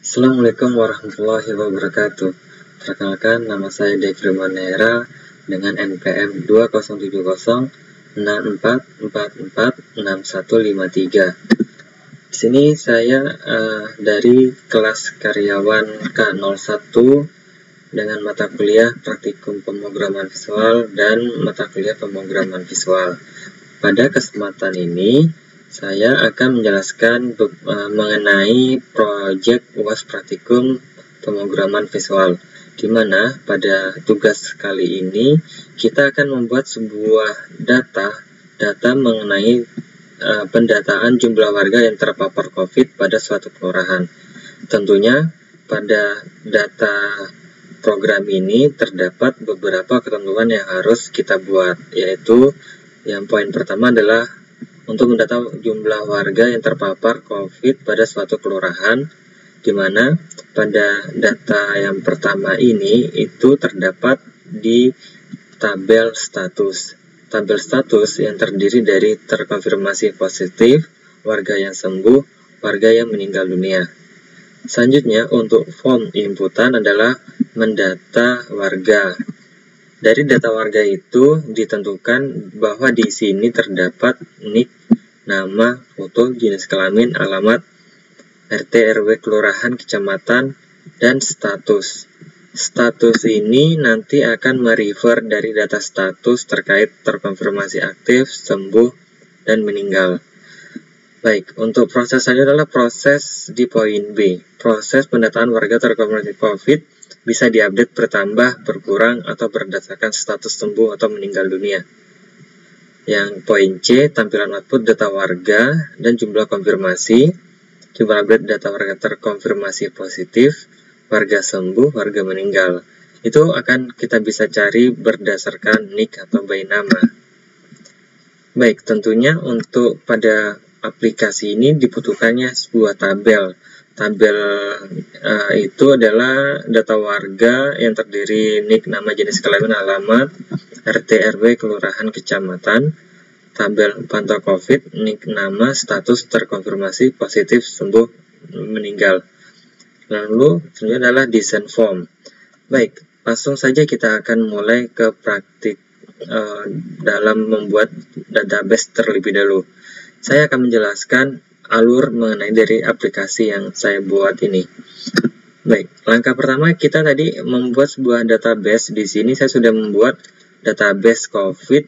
Assalamualaikum warahmatullahi wabarakatuh. Perkenalkan, nama saya Devri Manera dengan NPM 207064446153. Di sini saya dari kelas karyawan K01 dengan mata kuliah Praktikum Pemrograman Visual dan mata kuliah Pemrograman Visual. Pada kesempatan ini saya akan menjelaskan mengenai proyek UAS Praktikum Pemrograman Visual, di mana pada tugas kali ini kita akan membuat sebuah data mengenai pendataan jumlah warga yang terpapar COVID pada suatu kelurahan. Tentunya pada data program ini terdapat beberapa ketentuan yang harus kita buat, yaitu yang poin pertama adalah untuk mendata jumlah warga yang terpapar COVID pada suatu kelurahan, di mana pada data yang pertama ini itu terdapat di tabel status. Tabel status yang terdiri dari terkonfirmasi positif, warga yang sembuh, warga yang meninggal dunia. Selanjutnya untuk form inputan adalah mendata warga. Dari data warga itu ditentukan bahwa di sini terdapat nik, nama, foto, jenis kelamin, alamat, RT, RW, kelurahan, kecamatan, dan status. Status ini nanti akan merefer dari data status terkait terkonfirmasi aktif, sembuh, dan meninggal. Baik, untuk proses selanjutnya adalah proses di poin B. Proses pendataan warga terkonfirmasi COVID bisa diupdate bertambah, berkurang, atau berdasarkan status sembuh atau meninggal dunia. Yang poin C, tampilan output data warga dan jumlah konfirmasi. Jumlah update data warga terkonfirmasi positif, warga sembuh, warga meninggal. Itu akan kita bisa cari berdasarkan nik atau by nama. Baik, tentunya untuk pada aplikasi ini dibutuhkannya sebuah tabel. Tabel itu adalah data warga yang terdiri nik, nama, jenis kelamin, alamat, RT, RW, kelurahan, kecamatan, tabel pantau COVID, nik, nama, status terkonfirmasi positif, sembuh, meninggal. Lalu selanjutnya adalah desain form. Baik, langsung saja kita akan mulai ke praktik dalam membuat database terlebih dahulu. Saya akan menjelaskan alur mengenai dari aplikasi yang saya buat ini. Baik, langkah pertama kita tadi membuat sebuah database. Di sini saya sudah membuat database COVID,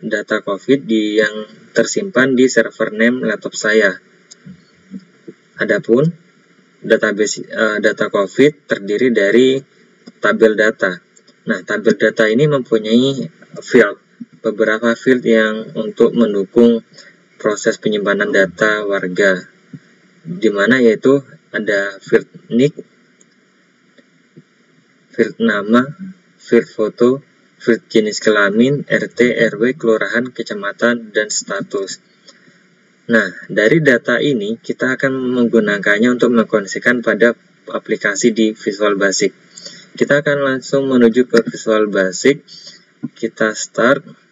data COVID yang tersimpan di server name laptop saya. Adapun database data COVID terdiri dari tabel data. Nah, tabel data ini mempunyai beberapa field yang untuk mendukung proses penyimpanan data warga, di mana yaitu ada field nik, field nama, field foto, field jenis kelamin, RT, RW, kelurahan, kecamatan, dan status. Nah, dari data ini kita akan menggunakannya untuk mengkondisikan pada aplikasi di Visual Basic. Kita akan langsung menuju ke Visual Basic. Kita start.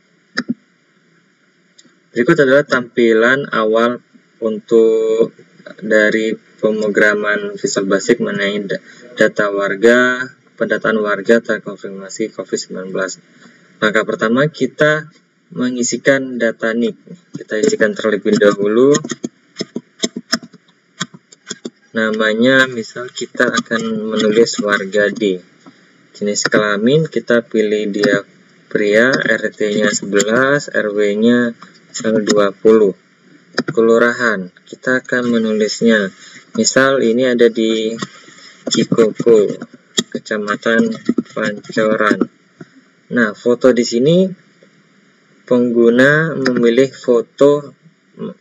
Berikut adalah tampilan awal untuk dari pemrograman Visual Basic mengenai data warga, pendataan warga terkonfirmasi COVID-19. Langkah pertama kita mengisikan data nik. Kita isikan terlebih dahulu. Namanya misal kita akan menulis warga D. Jenis kelamin kita pilih dia pria, RT-nya 11, RW-nya 20. Kelurahan kita akan menulisnya misal ini ada di Cikoko, Kecamatan Pancoran. Nah, foto di sini pengguna memilih foto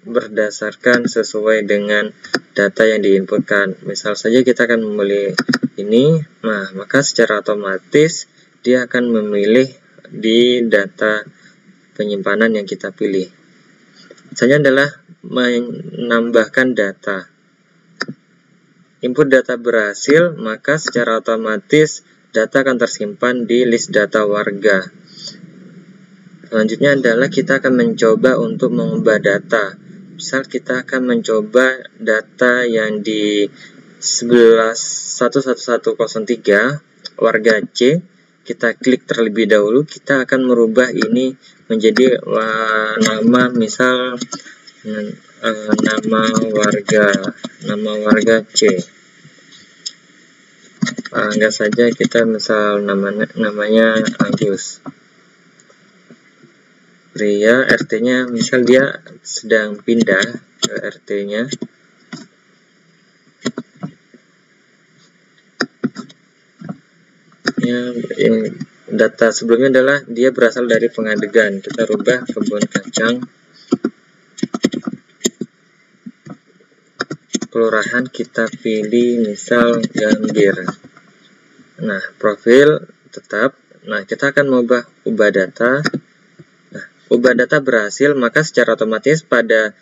berdasarkan sesuai dengan data yang diinputkan. Misal saja kita akan memilih ini, nah maka secara otomatis dia akan memilih di data penyimpanan yang kita pilih. Misalnya adalah menambahkan data. Input data berhasil, maka secara otomatis data akan tersimpan di list data warga. Selanjutnya adalah kita akan mencoba untuk mengubah data. Misal kita akan mencoba data yang di 111103 warga C, kita klik terlebih dahulu. Kita akan merubah ini menjadi nama, misal nama warga C. Anggap saja kita misal namanya Agus. Pria, RT-nya misal dia sedang pindah ke RT-nya. Data sebelumnya adalah dia berasal dari Pengadegan. Kita rubah Kebun Kacang. Kelurahan kita pilih misal Gambir. Nah, profil tetap. Nah, kita akan ubah data. Nah, ubah data berhasil, maka secara otomatis pada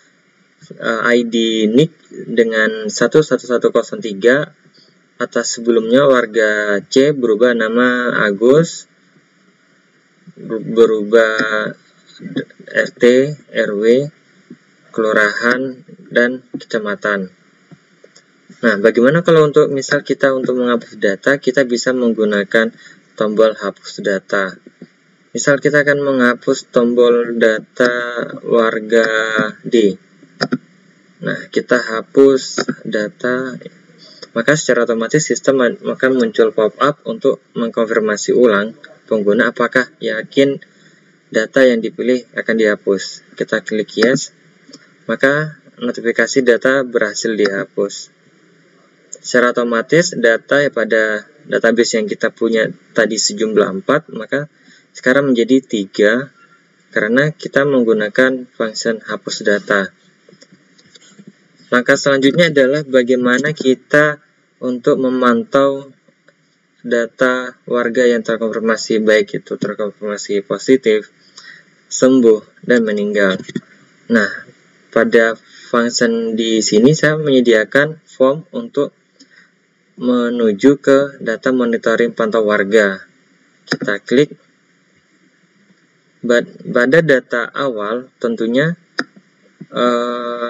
ID NIK dengan 11103 atas sebelumnya warga C berubah nama Agus, berubah RT, RW, kelurahan, dan kecamatan. Nah, bagaimana kalau untuk misal kita untuk menghapus data, kita bisa menggunakan tombol hapus data. Misal kita akan menghapus tombol data warga D. Nah, kita hapus data, maka secara otomatis sistem akan muncul pop-up untuk mengkonfirmasi ulang pengguna apakah yakin data yang dipilih akan dihapus. Kita klik yes, maka notifikasi data berhasil dihapus. Secara otomatis data pada database yang kita punya tadi sejumlah 4, maka sekarang menjadi 3 karena kita menggunakan function hapus data. Langkah selanjutnya adalah bagaimana kita untuk memantau data warga yang terkonfirmasi, baik itu terkonfirmasi positif, sembuh, dan meninggal. Nah, pada function di sini saya menyediakan form untuk menuju ke data monitoring pantau warga. Kita klik. Pada data awal tentunya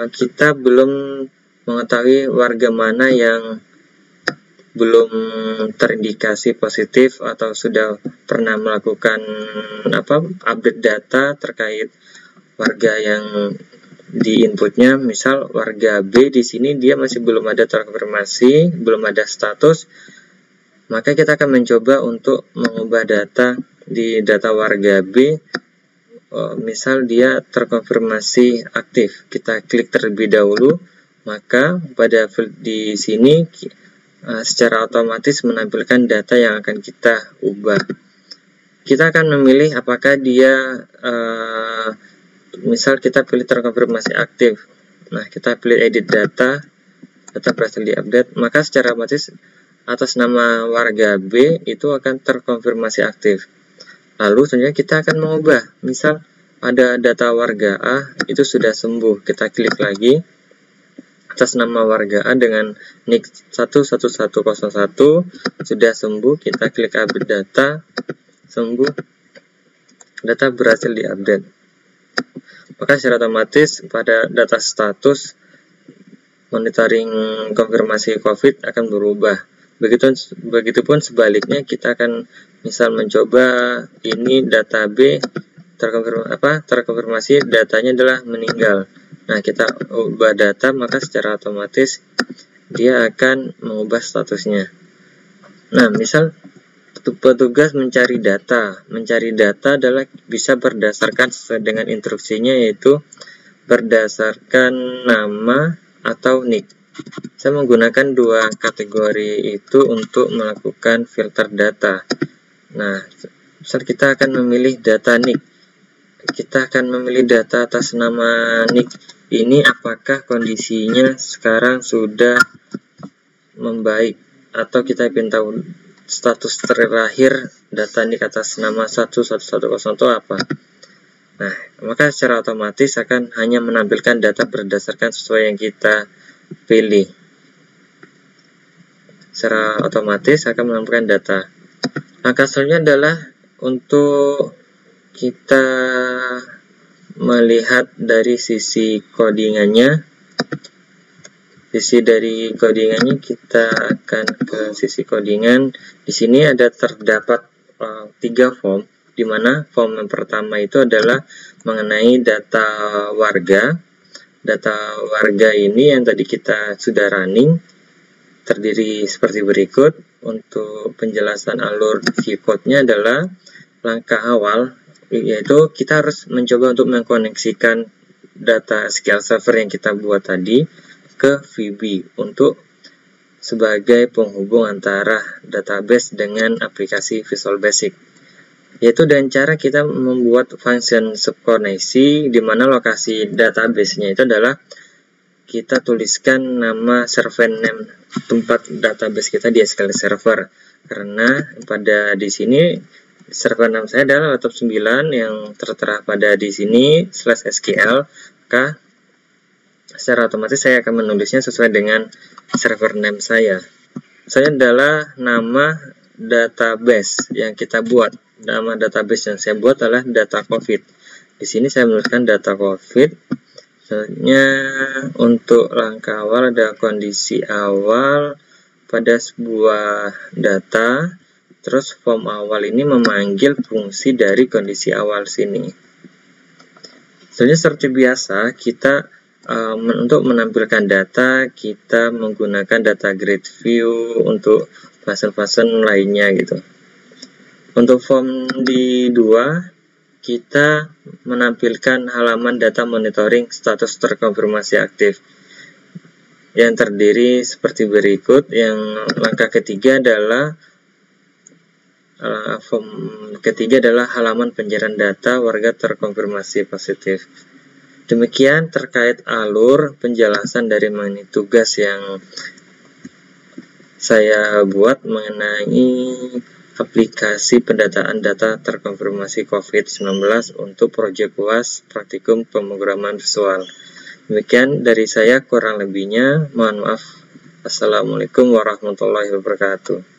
kita belum mengetahui warga mana yang belum terindikasi positif atau sudah pernah melakukan update data terkait warga yang di inputnya. Misal warga B di sini dia masih belum ada terkonfirmasi, belum ada status, maka kita akan mencoba untuk mengubah data di data warga B. Misal dia terkonfirmasi aktif, kita klik terlebih dahulu, maka pada field di sini secara otomatis menampilkan data yang akan kita ubah. Kita akan memilih apakah dia misal kita pilih terkonfirmasi aktif. Nah, kita pilih edit data berhasil diupdate, maka secara otomatis atas nama warga B itu akan terkonfirmasi aktif. Lalu selanjutnya kita akan mengubah, misal ada data warga A itu sudah sembuh, kita klik lagi atas nama warga A dengan NIK 11101 sudah sembuh, kita klik update data, sembuh, data berhasil diupdate. Maka secara otomatis pada data status monitoring konfirmasi COVID akan berubah. Begitupun sebaliknya, kita akan misal mencoba ini data B terkonfirmasi datanya adalah meninggal. Nah, kita ubah data, maka secara otomatis dia akan mengubah statusnya. Nah, misal petugas mencari data. Mencari data adalah bisa berdasarkan sesuai dengan instruksinya, yaitu berdasarkan nama atau NIK. Saya menggunakan dua kategori itu untuk melakukan filter data. Nah, misal kita akan memilih data NIK. Kita akan memilih data atas nama NIK ini apakah kondisinya sekarang sudah membaik, atau kita ingin tahu status terakhir data NIK atas nama 11110 itu apa. Nah, maka secara otomatis akan hanya menampilkan data berdasarkan sesuai yang kita pilih. Secara otomatis akan menampilkan data. Langkah selanjutnya adalah untuk kita melihat dari sisi codingannya. Sisi dari codingannya, kita akan ke sisi codingan. Di sini ada terdapat 3 form, di mana form yang pertama itu adalah mengenai data warga. Data warga ini yang tadi kita sudah running, terdiri seperti berikut. Untuk penjelasan alur Q-code-nya adalah langkah awal, yaitu kita harus mencoba untuk mengkoneksikan data SQL Server yang kita buat tadi ke VB untuk sebagai penghubung antara database dengan aplikasi Visual Basic. Yaitu dengan cara kita membuat function subkoneksi, di mana lokasi database-nya itu adalah kita tuliskan nama server name tempat database kita di SQL Server. Karena pada di sini server name saya adalah laptop 9 yang tertera pada di sini /SQL, maka secara otomatis saya akan menulisnya sesuai dengan server name saya. Saya adalah nama database yang kita buat. Nama database yang saya buat adalah data COVID. Di sini saya menuliskan data COVID. Selanjutnya untuk langkah awal ada kondisi awal pada sebuah data. Terus form awal ini memanggil fungsi dari kondisi awal sini. Selanjutnya seperti biasa, kita untuk menampilkan data, kita menggunakan data grid view untuk fase-fase lainnya gitu. Untuk form di 2, kita menampilkan halaman data monitoring status terkonfirmasi aktif yang terdiri seperti berikut. Yang langkah ketiga adalah form ketiga adalah halaman pencarian data warga terkonfirmasi positif. Demikian terkait alur penjelasan dari mengenai tugas yang saya buat mengenai aplikasi pendataan data terkonfirmasi COVID-19 untuk proyek UAS praktikum pemrograman visual. Demikian dari saya, kurang lebihnya mohon maaf. Assalamualaikum warahmatullahi wabarakatuh.